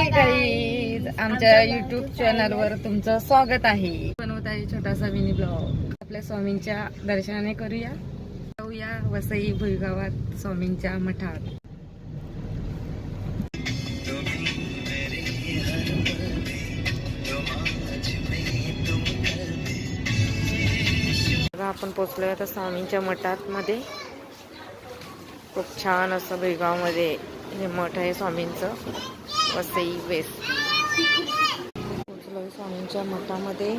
Hi guys, आमच्या YouTube चॅनलवर तुमचं स्वागत आहे. बनवत आहे छोटासा मिनी ब्लॉग. आपल्या स्वामींच्या दर्शनाने करूया. जाऊया वसई भुईगावात स्वामींच्या मठात. आपण पोचलोय आता स्वामींच्या मठात मध्ये. खूप छान असं भुईगाव मध्ये हे मठ आहे स्वामींचं, वसई वेस्ट. पोचलोय स्वामींच्या मठामध्ये.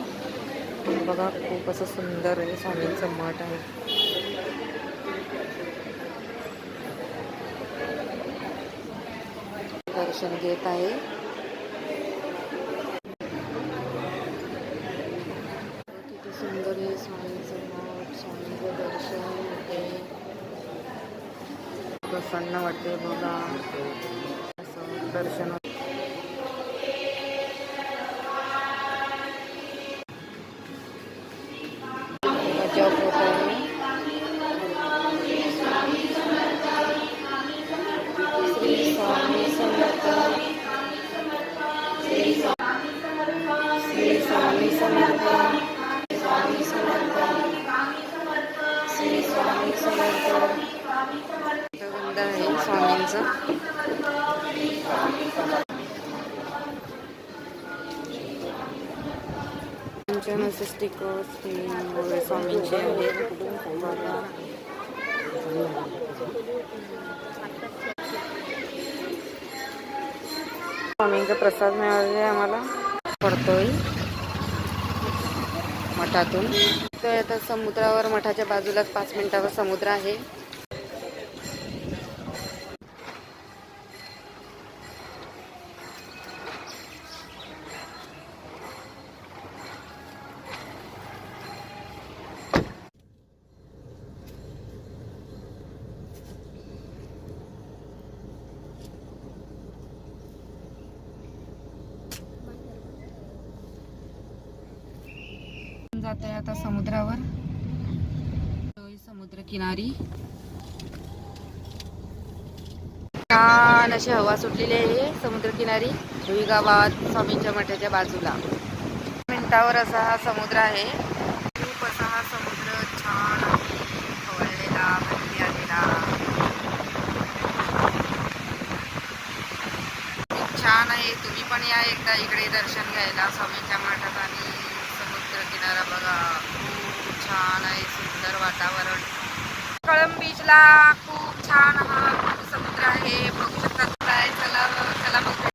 बघा खूप असं सुंदर आहे स्वामींचं मठ आहे. दर्शन घेत आहे. किती सुंदर आहे स्वामींचं मठ. स्वामींचं दर्शन होते, प्रसन्न वाटते. बघा असं दर्शन जप होत आहे. श्री स्वामी समर्थ, श्री स्वामी समर्थ, स्वामी समर्थ, श्री स्वामी समर्थ. गंध आहे स्वामींचं. पंचानस स्टिकर्स स्वामींचे आहेत. स्वामींचा प्रसाद मिळालेला आम्हाला पडतोय मठातून. तर आता समुद्रावर, मठाच्या बाजूलाच 5 मिनिटावर समुद्र आहे. जाते आता समुद्रावर. समुद्र किनारी छान अशी हवा सुटलेली आहे. समुद्र किनारी भुईगावात स्वामींच्या मठाच्या बाजूला मिनिटावर असा हा समुद्र आहे. खूप असा हा समुद्र छान आहे, खवळलेला, खाली आलेला. खूप छान आहे. तुम्ही पण या एकदा इकडे दर्शन घ्यायला स्वामींच्या मठात. आणि समुद्र किनारा बघा खूप छान आहे, सुंदर वातावरण. कळंब बीचला खूप छान हा समुद्र आहे. बघू शकता